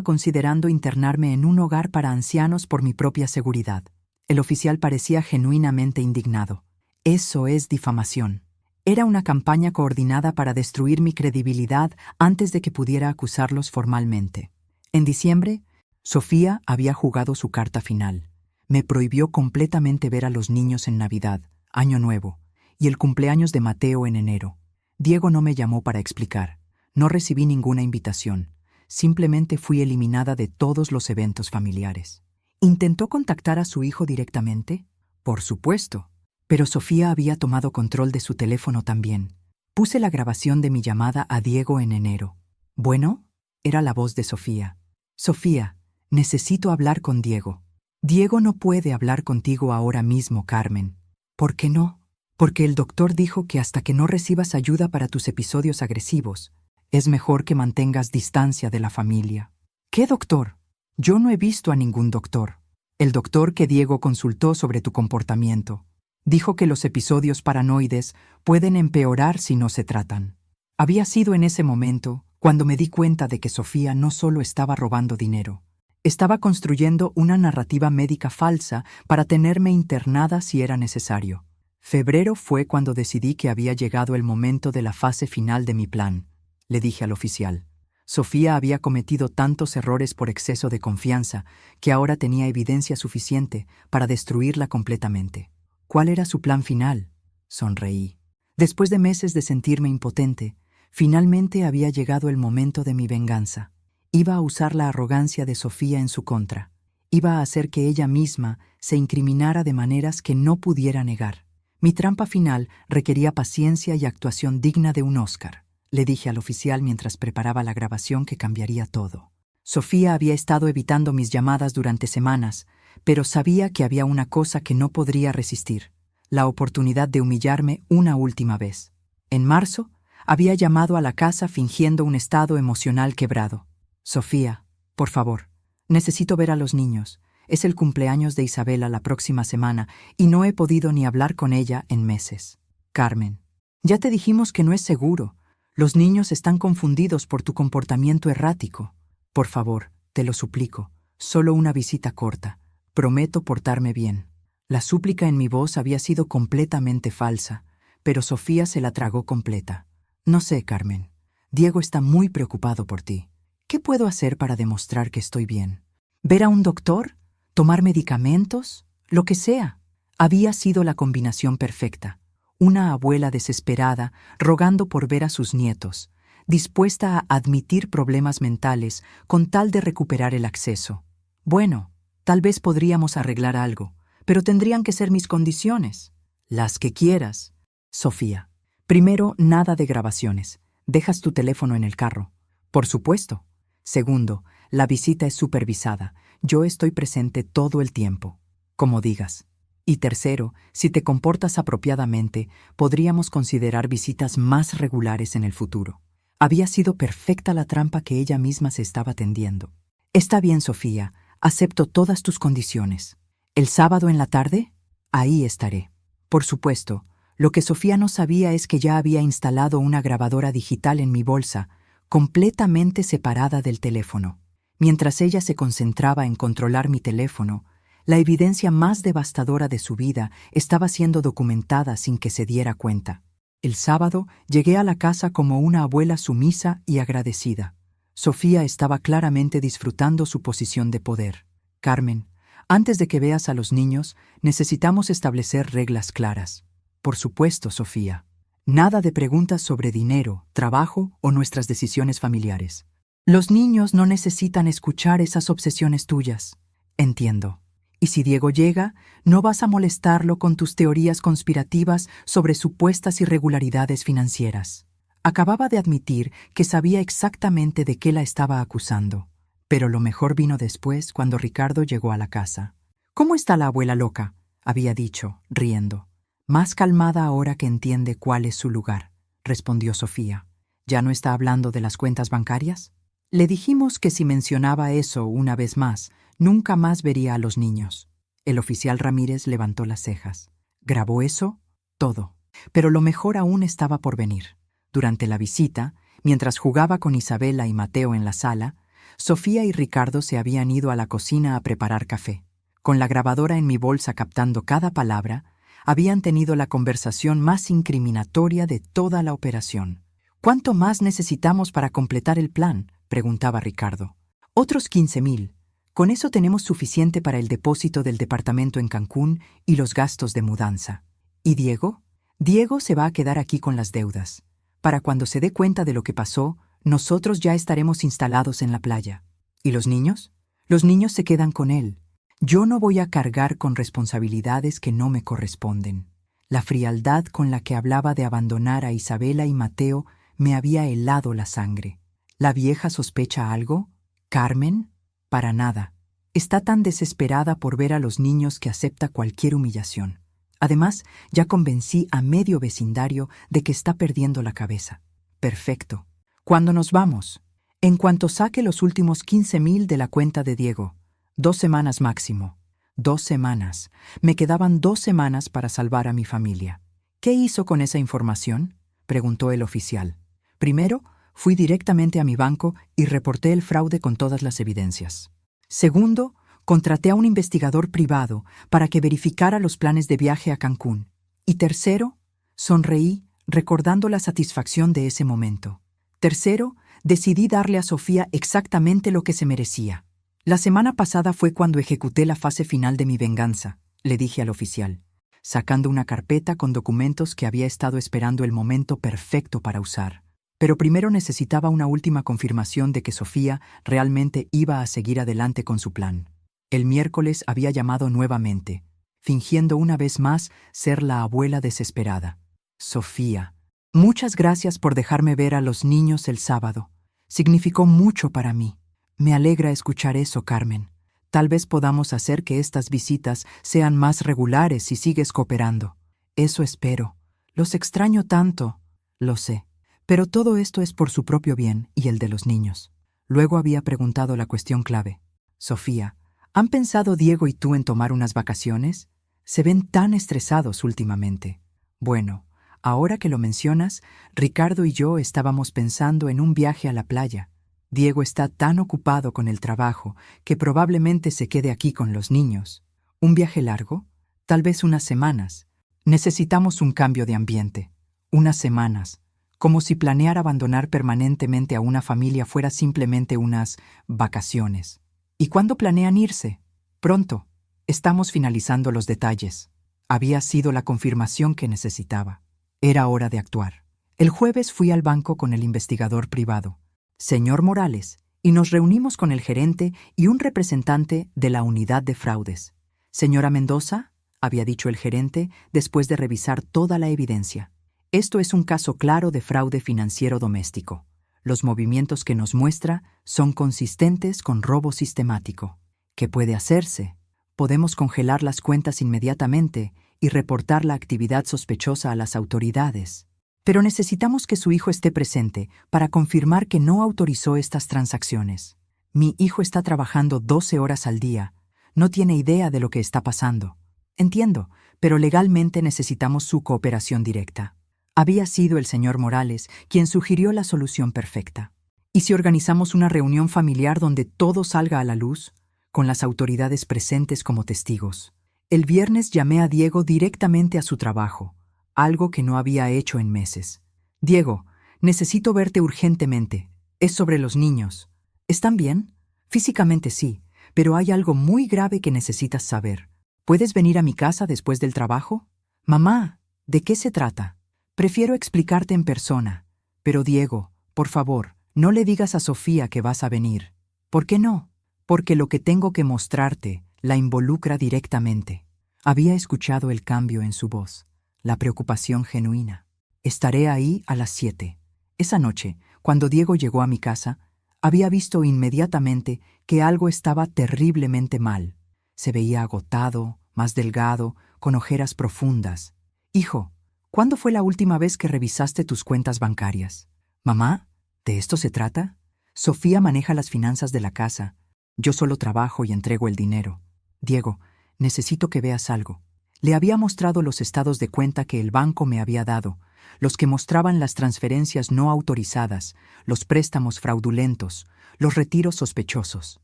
considerando internarme en un hogar para ancianos por mi propia seguridad. El oficial parecía genuinamente indignado. Eso es difamación. Era una campaña coordinada para destruir mi credibilidad antes de que pudiera acusarlos formalmente. En diciembre, Sofía había jugado su carta final. Me prohibió completamente ver a los niños en Navidad, Año Nuevo, y el cumpleaños de Mateo en enero. Diego no me llamó para explicar. No recibí ninguna invitación. Simplemente fui eliminada de todos los eventos familiares. ¿Intentó contactar a su hijo directamente? Por supuesto. Pero Sofía había tomado control de su teléfono también. Puse la grabación de mi llamada a Diego en enero. ¿Bueno? Era la voz de Sofía. Sofía, necesito hablar con Diego. Diego no puede hablar contigo ahora mismo, Carmen. ¿Por qué no? Porque el doctor dijo que hasta que no recibas ayuda para tus episodios agresivos, es mejor que mantengas distancia de la familia. ¿Qué doctor? Yo no he visto a ningún doctor. El doctor que Diego consultó sobre tu comportamiento. Dijo que los episodios paranoides pueden empeorar si no se tratan. Había sido en ese momento cuando me di cuenta de que Sofía no solo estaba robando dinero, estaba construyendo una narrativa médica falsa para tenerme internada si era necesario. Febrero fue cuando decidí que había llegado el momento de la fase final de mi plan. Le dije al oficial. Sofía había cometido tantos errores por exceso de confianza que ahora tenía evidencia suficiente para destruirla completamente. ¿Cuál era su plan final? Sonreí. Después de meses de sentirme impotente, finalmente había llegado el momento de mi venganza. Iba a usar la arrogancia de Sofía en su contra. Iba a hacer que ella misma se incriminara de maneras que no pudiera negar. Mi trampa final requería paciencia y actuación digna de un Oscar. Le dije al oficial mientras preparaba la grabación que cambiaría todo. Sofía había estado evitando mis llamadas durante semanas, pero sabía que había una cosa que no podría resistir: la oportunidad de humillarme una última vez. En marzo, había llamado a la casa fingiendo un estado emocional quebrado. Sofía, por favor, necesito ver a los niños. Es el cumpleaños de Isabela la próxima semana y no he podido ni hablar con ella en meses. Carmen, ya te dijimos que no es seguro. Los niños están confundidos por tu comportamiento errático. Por favor, te lo suplico, solo una visita corta. Prometo portarme bien. La súplica en mi voz había sido completamente falsa, pero Sofía se la tragó completa. No sé, Carmen. Diego está muy preocupado por ti. ¿Qué puedo hacer para demostrar que estoy bien? ¿Ver a un doctor? ¿Tomar medicamentos? Lo que sea. Había sido la combinación perfecta. Una abuela desesperada, rogando por ver a sus nietos, dispuesta a admitir problemas mentales con tal de recuperar el acceso. Bueno, tal vez podríamos arreglar algo, pero tendrían que ser mis condiciones. Las que quieras. Sofía. Primero, nada de grabaciones. Dejas tu teléfono en el carro. Por supuesto. Segundo, la visita es supervisada. Yo estoy presente todo el tiempo. Como digas. Y tercero, si te comportas apropiadamente, podríamos considerar visitas más regulares en el futuro. Había sido perfecta la trampa que ella misma se estaba tendiendo. Está bien, Sofía, acepto todas tus condiciones. ¿El sábado en la tarde? Ahí estaré. Por supuesto, lo que Sofía no sabía es que ya había instalado una grabadora digital en mi bolsa, completamente separada del teléfono. Mientras ella se concentraba en controlar mi teléfono, la evidencia más devastadora de su vida estaba siendo documentada sin que se diera cuenta. El sábado llegué a la casa como una abuela sumisa y agradecida. Sofía estaba claramente disfrutando su posición de poder. Carmen, antes de que veas a los niños, necesitamos establecer reglas claras. Por supuesto, Sofía. Nada de preguntas sobre dinero, trabajo o nuestras decisiones familiares. Los niños no necesitan escuchar esas obsesiones tuyas. Entiendo. Y si Diego llega, no vas a molestarlo con tus teorías conspirativas sobre supuestas irregularidades financieras. Acababa de admitir que sabía exactamente de qué la estaba acusando. Pero lo mejor vino después, cuando Ricardo llegó a la casa. «¿Cómo está la abuela loca?», había dicho, riendo. «Más calmada ahora que entiende cuál es su lugar», respondió Sofía. «¿Ya no está hablando de las cuentas bancarias?». Le dijimos que si mencionaba eso una vez más, nunca más vería a los niños. El oficial Ramírez levantó las cejas. ¿Grabó eso? Todo. Pero lo mejor aún estaba por venir. Durante la visita, mientras jugaba con Isabela y Mateo en la sala, Sofía y Ricardo se habían ido a la cocina a preparar café. Con la grabadora en mi bolsa captando cada palabra, habían tenido la conversación más incriminatoria de toda la operación. «¿Cuánto más necesitamos para completar el plan?», preguntaba Ricardo. «Otros 15,000. Con eso tenemos suficiente para el depósito del departamento en Cancún y los gastos de mudanza». «¿Y Diego?». «Diego se va a quedar aquí con las deudas. Para cuando se dé cuenta de lo que pasó, nosotros ya estaremos instalados en la playa». «¿Y los niños?». «Los niños se quedan con él. Yo no voy a cargar con responsabilidades que no me corresponden». La frialdad con la que hablaba de abandonar a Isabela y Mateo me había helado la sangre. ¿La vieja sospecha algo? ¿Carmen? Para nada. Está tan desesperada por ver a los niños que acepta cualquier humillación. Además, ya convencí a medio vecindario de que está perdiendo la cabeza. Perfecto. ¿Cuándo nos vamos? En cuanto saque los últimos 15,000 de la cuenta de Diego. 2 semanas máximo. 2 semanas. Me quedaban 2 semanas para salvar a mi familia. ¿Qué hizo con esa información?, preguntó el oficial. Primero, fui directamente a mi banco y reporté el fraude con todas las evidencias. Segundo, contraté a un investigador privado para que verificara los planes de viaje a Cancún. Y tercero, sonreí recordando la satisfacción de ese momento. Tercero, decidí darle a Sofía exactamente lo que se merecía. La semana pasada fue cuando ejecuté la fase final de mi venganza, le dije al oficial, sacando una carpeta con documentos que había estado esperando el momento perfecto para usar. Pero primero necesitaba una última confirmación de que Sofía realmente iba a seguir adelante con su plan. El miércoles había llamado nuevamente, fingiendo una vez más ser la abuela desesperada. Sofía, muchas gracias por dejarme ver a los niños el sábado. Significó mucho para mí. Me alegra escuchar eso, Carmen. Tal vez podamos hacer que estas visitas sean más regulares si sigues cooperando. Eso espero. Los extraño tanto. Lo sé. Pero todo esto es por su propio bien y el de los niños. Luego había preguntado la cuestión clave. Sofía, ¿han pensado Diego y tú en tomar unas vacaciones? Se ven tan estresados últimamente. Bueno, ahora que lo mencionas, Ricardo y yo estábamos pensando en un viaje a la playa. Diego está tan ocupado con el trabajo que probablemente se quede aquí con los niños. ¿Un viaje largo? Tal vez unas semanas. Necesitamos un cambio de ambiente. Unas semanas. Como si planear abandonar permanentemente a una familia fuera simplemente unas vacaciones. ¿Y cuándo planean irse? Pronto. Estamos finalizando los detalles. Había sido la confirmación que necesitaba. Era hora de actuar. El jueves fui al banco con el investigador privado, señor Morales, y nos reunimos con el gerente y un representante de la unidad de fraudes. Señora Mendoza, había dicho el gerente después de revisar toda la evidencia. Esto es un caso claro de fraude financiero doméstico. Los movimientos que nos muestra son consistentes con robo sistemático. ¿Qué puede hacerse? Podemos congelar las cuentas inmediatamente y reportar la actividad sospechosa a las autoridades. Pero necesitamos que su hijo esté presente para confirmar que no autorizó estas transacciones. Mi hijo está trabajando 12 horas al día. No tiene idea de lo que está pasando. Entiendo, pero legalmente necesitamos su cooperación directa. Había sido el señor Morales quien sugirió la solución perfecta. ¿Y si organizamos una reunión familiar donde todo salga a la luz, con las autoridades presentes como testigos? El viernes llamé a Diego directamente a su trabajo, algo que no había hecho en meses. Diego, necesito verte urgentemente. Es sobre los niños. ¿Están bien? Físicamente sí, pero hay algo muy grave que necesitas saber. ¿Puedes venir a mi casa después del trabajo? Mamá, ¿de qué se trata? Prefiero explicarte en persona. Pero Diego, por favor, no le digas a Sofía que vas a venir. ¿Por qué no? Porque lo que tengo que mostrarte la involucra directamente. Había escuchado el cambio en su voz, la preocupación genuina. Estaré ahí a las 7. Esa noche, cuando Diego llegó a mi casa, había visto inmediatamente que algo estaba terriblemente mal. Se veía agotado, más delgado, con ojeras profundas. Hijo, ¿cuándo fue la última vez que revisaste tus cuentas bancarias? Mamá, ¿de esto se trata? Sofía maneja las finanzas de la casa. Yo solo trabajo y entrego el dinero. Diego, necesito que veas algo. Le había mostrado los estados de cuenta que el banco me había dado, los que mostraban las transferencias no autorizadas, los préstamos fraudulentos, los retiros sospechosos.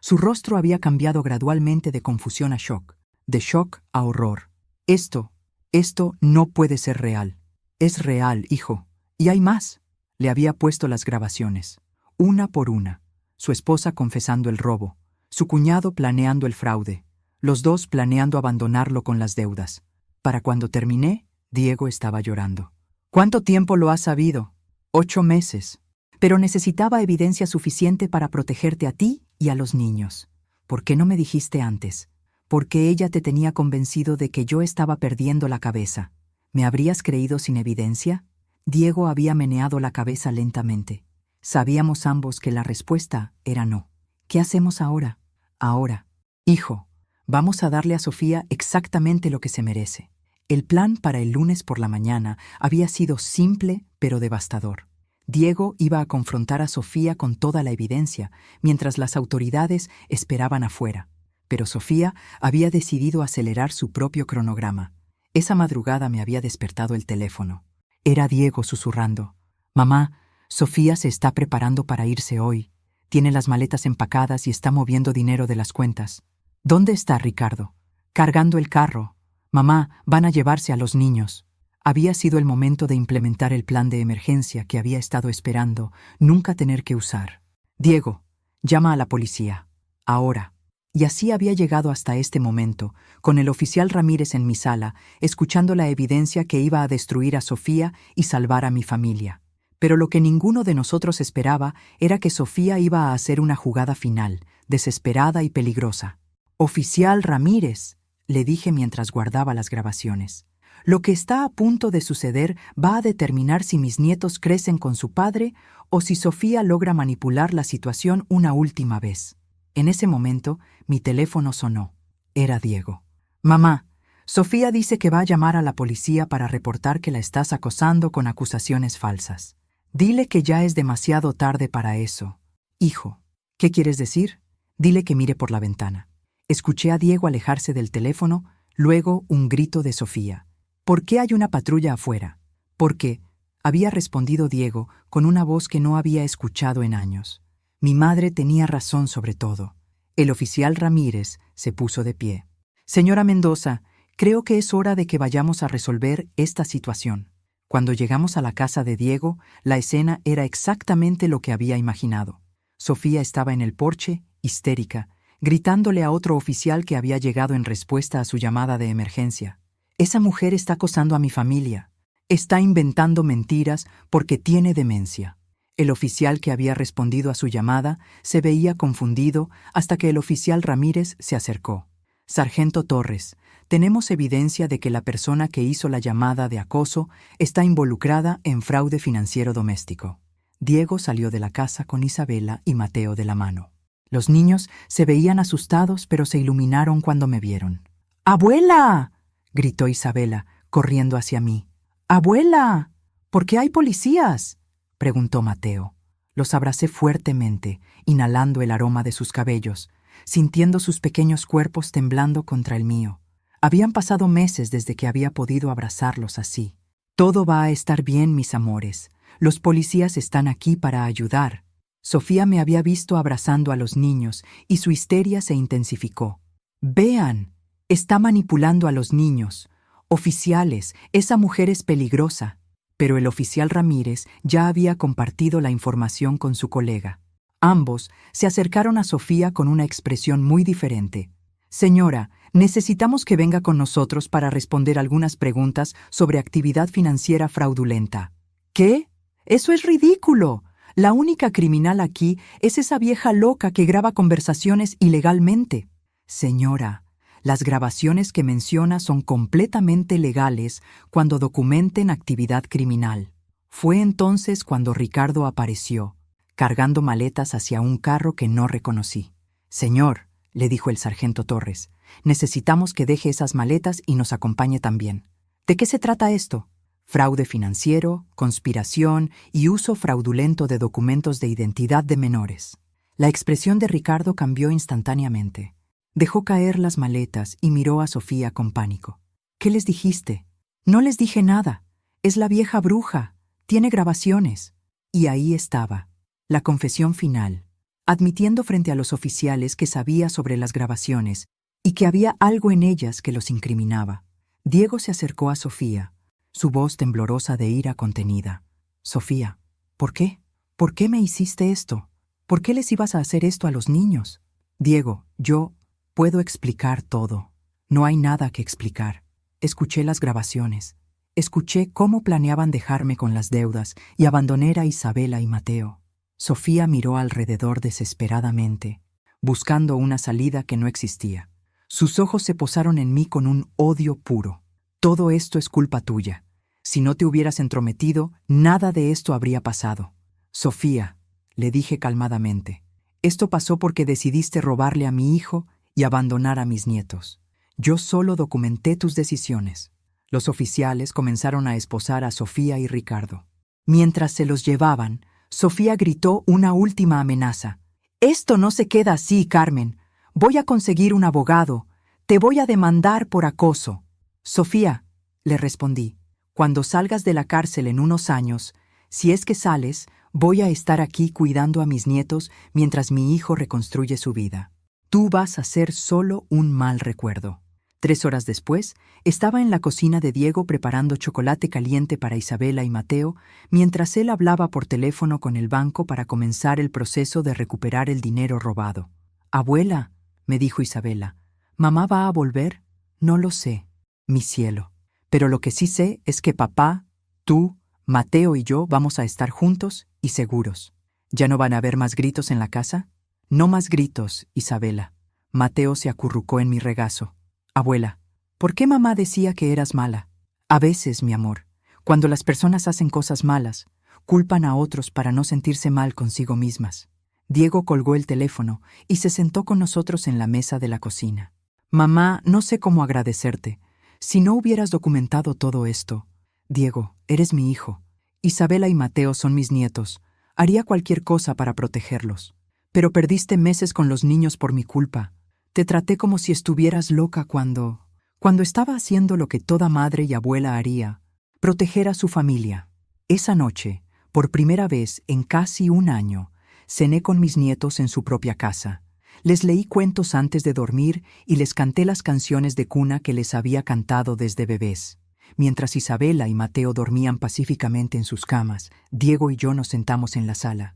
Su rostro había cambiado gradualmente de confusión a shock, de shock a horror. Esto no puede ser real. Es real, hijo. Y hay más. Le había puesto las grabaciones, una por una. Su esposa confesando el robo, su cuñado planeando el fraude, los dos planeando abandonarlo con las deudas. Para cuando terminé, Diego estaba llorando. ¿Cuánto tiempo lo has sabido? 8 meses. Pero necesitaba evidencia suficiente para protegerte a ti y a los niños. ¿Por qué no me dijiste antes? Porque ella te tenía convencido de que yo estaba perdiendo la cabeza. ¿Me habrías creído sin evidencia? Diego había meneado la cabeza lentamente. Sabíamos ambos que la respuesta era no. ¿Qué hacemos ahora? Ahora. Hijo, vamos a darle a Sofía exactamente lo que se merece. El plan para el lunes por la mañana había sido simple pero devastador. Diego iba a confrontar a Sofía con toda la evidencia, mientras las autoridades esperaban afuera. Pero Sofía había decidido acelerar su propio cronograma. Esa madrugada me había despertado el teléfono. Era Diego susurrando. «Mamá, Sofía se está preparando para irse hoy. Tiene las maletas empacadas y está moviendo dinero de las cuentas. ¿Dónde está Ricardo?» «Cargando el carro. Mamá, van a llevarse a los niños». Había sido el momento de implementar el plan de emergencia que había estado esperando nunca tener que usar. «Diego, llama a la policía. Ahora». Y así había llegado hasta este momento, con el oficial Ramírez en mi sala, escuchando la evidencia que iba a destruir a Sofía y salvar a mi familia. Pero lo que ninguno de nosotros esperaba era que Sofía iba a hacer una jugada final, desesperada y peligrosa. «Oficial Ramírez», le dije mientras guardaba las grabaciones. «Lo que está a punto de suceder va a determinar si mis nietos crecen con su padre o si Sofía logra manipular la situación una última vez». En ese momento, mi teléfono sonó. Era Diego. «Mamá, Sofía dice que va a llamar a la policía para reportar que la estás acosando con acusaciones falsas. Dile que ya es demasiado tarde para eso». «Hijo, ¿qué quieres decir?» «Dile que mire por la ventana». Escuché a Diego alejarse del teléfono, luego un grito de Sofía. «¿Por qué hay una patrulla afuera?» «Porque», había respondido Diego con una voz que no había escuchado en años. Mi madre tenía razón sobre todo. El oficial Ramírez se puso de pie. «Señora Mendoza, creo que es hora de que vayamos a resolver esta situación». Cuando llegamos a la casa de Diego, la escena era exactamente lo que había imaginado. Sofía estaba en el porche, histérica, gritándole a otro oficial que había llegado en respuesta a su llamada de emergencia. «Esa mujer está acosando a mi familia. Está inventando mentiras porque tiene demencia». El oficial que había respondido a su llamada se veía confundido hasta que el oficial Ramírez se acercó. «Sargento Torres, tenemos evidencia de que la persona que hizo la llamada de acoso está involucrada en fraude financiero doméstico». Diego salió de la casa con Isabela y Mateo de la mano. Los niños se veían asustados, pero se iluminaron cuando me vieron. «¡Abuela!», gritó Isabela, corriendo hacia mí. «¡Abuela! ¿Por qué hay policías?», preguntó Mateo. Los abracé fuertemente, inhalando el aroma de sus cabellos, sintiendo sus pequeños cuerpos temblando contra el mío. Habían pasado meses desde que había podido abrazarlos así. «Todo va a estar bien, mis amores. Los policías están aquí para ayudar». Sofía me había visto abrazando a los niños y su histeria se intensificó. «Vean, está manipulando a los niños. Oficiales, esa mujer es peligrosa». Pero el oficial Ramírez ya había compartido la información con su colega. Ambos se acercaron a Sofía con una expresión muy diferente. «Señora, necesitamos que venga con nosotros para responder algunas preguntas sobre actividad financiera fraudulenta». «¿Qué? Eso es ridículo. La única criminal aquí es esa vieja loca que graba conversaciones ilegalmente». «Señora, las grabaciones que menciona son completamente legales cuando documenten actividad criminal». Fue entonces cuando Ricardo apareció, cargando maletas hacia un carro que no reconocí. «Señor», le dijo el sargento Torres, «necesitamos que deje esas maletas y nos acompañe también». «¿De qué se trata esto?» «Fraude financiero, conspiración y uso fraudulento de documentos de identidad de menores». La expresión de Ricardo cambió instantáneamente. Dejó caer las maletas y miró a Sofía con pánico. «¿Qué les dijiste?» «No les dije nada. Es la vieja bruja. Tiene grabaciones». Y ahí estaba, la confesión final, admitiendo frente a los oficiales que sabía sobre las grabaciones y que había algo en ellas que los incriminaba. Diego se acercó a Sofía, su voz temblorosa de ira contenida. «Sofía, ¿por qué? ¿Por qué me hiciste esto? ¿Por qué les ibas a hacer esto a los niños?» «Diego, yo puedo explicar todo. No hay nada que explicar. Escuché las grabaciones. Escuché cómo planeaban dejarme con las deudas y abandoné a Isabela y Mateo». Sofía miró alrededor desesperadamente, buscando una salida que no existía. Sus ojos se posaron en mí con un odio puro. «Todo esto es culpa tuya. Si no te hubieras entrometido, nada de esto habría pasado». «Sofía», le dije calmadamente, «esto pasó porque decidiste robarle a mi hijo y abandonar a mis nietos. Yo solo documenté tus decisiones. Los oficiales comenzaron a esposar a Sofía y Ricardo. Mientras se los llevaban, Sofía gritó una última amenaza. «Esto no se queda así, Carmen. Voy a conseguir un abogado. Te voy a demandar por acoso». «Sofía», le respondí, «cuando salgas de la cárcel en unos años, si es que sales, voy a estar aquí cuidando a mis nietos mientras mi hijo reconstruye su vida. Tú vas a ser solo un mal recuerdo». 3 horas después, estaba en la cocina de Diego preparando chocolate caliente para Isabela y Mateo, mientras él hablaba por teléfono con el banco para comenzar el proceso de recuperar el dinero robado. «Abuela», me dijo Isabela, «¿mamá va a volver?» «No lo sé, mi cielo. Pero lo que sí sé es que papá, tú, Mateo y yo vamos a estar juntos y seguros. ¿Ya no van a haber más gritos en la casa?» «No más gritos, Isabela». Mateo se acurrucó en mi regazo. «Abuela, ¿por qué mamá decía que eras mala?» «A veces, mi amor, cuando las personas hacen cosas malas, culpan a otros para no sentirse mal consigo mismas». Diego colgó el teléfono y se sentó con nosotros en la mesa de la cocina. «Mamá, no sé cómo agradecerte. Si no hubieras documentado todo esto. Diego, eres mi hijo. Isabela y Mateo son mis nietos. Haría cualquier cosa para protegerlos. Pero perdiste meses con los niños por mi culpa. Te traté como si estuvieras loca cuando estaba haciendo lo que toda madre y abuela haría, proteger a su familia. Esa noche, por primera vez en casi un año, cené con mis nietos en su propia casa. Les leí cuentos antes de dormir y les canté las canciones de cuna que les había cantado desde bebés. Mientras Isabela y Mateo dormían pacíficamente en sus camas, Diego y yo nos sentamos en la sala.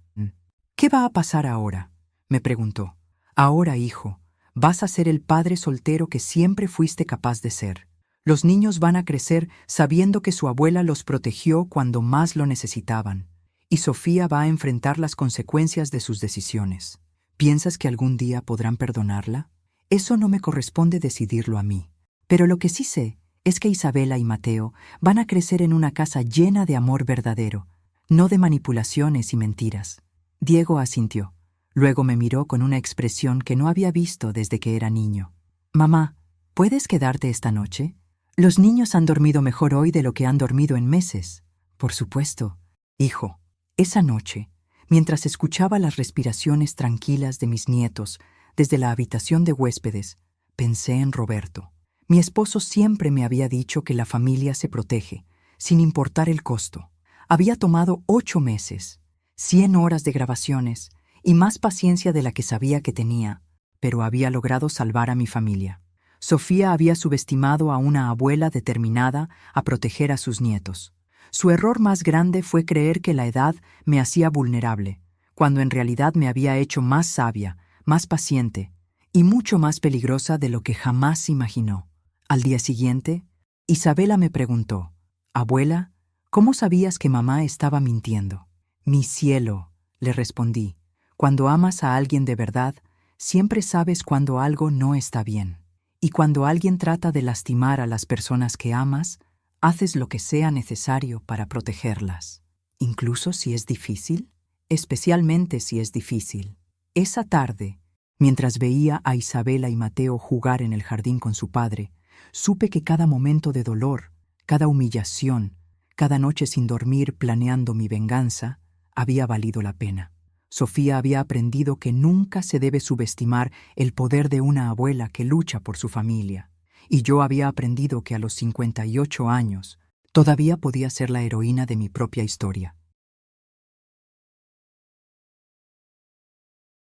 «¿Qué va a pasar ahora?», me preguntó. «Ahora, hijo, vas a ser el padre soltero que siempre fuiste capaz de ser. Los niños van a crecer sabiendo que su abuela los protegió cuando más lo necesitaban. Y Sofía va a enfrentar las consecuencias de sus decisiones. ¿Piensas que algún día podrán perdonarla? Eso no me corresponde decidirlo a mí. Pero lo que sí sé es que Isabela y Mateo van a crecer en una casa llena de amor verdadero, no de manipulaciones y mentiras». Diego asintió. Luego me miró con una expresión que no había visto desde que era niño. «Mamá, ¿puedes quedarte esta noche? Los niños han dormido mejor hoy de lo que han dormido en meses». «Por supuesto, hijo». Esa noche, mientras escuchaba las respiraciones tranquilas de mis nietos desde la habitación de huéspedes, pensé en Roberto. Mi esposo siempre me había dicho que la familia se protege, sin importar el costo. Había tomado 8 meses, 100 horas de grabaciones y más paciencia de la que sabía que tenía, pero había logrado salvar a mi familia. Sofía había subestimado a una abuela determinada a proteger a sus nietos. Su error más grande fue creer que la edad me hacía vulnerable, cuando en realidad me había hecho más sabia, más paciente y mucho más peligrosa de lo que jamás imaginó. Al día siguiente, Isabela me preguntó: «Abuela, ¿cómo sabías que mamá estaba mintiendo?» «Mi cielo», le respondí, «cuando amas a alguien de verdad, siempre sabes cuando algo no está bien. Y cuando alguien trata de lastimar a las personas que amas, haces lo que sea necesario para protegerlas. Incluso si es difícil, especialmente si es difícil». Esa tarde, mientras veía a Isabela y Mateo jugar en el jardín con su padre, supe que cada momento de dolor, cada humillación, cada noche sin dormir planeando mi venganza, había valido la pena. Sofía había aprendido que nunca se debe subestimar el poder de una abuela que lucha por su familia, y yo había aprendido que a los 58 años todavía podía ser la heroína de mi propia historia.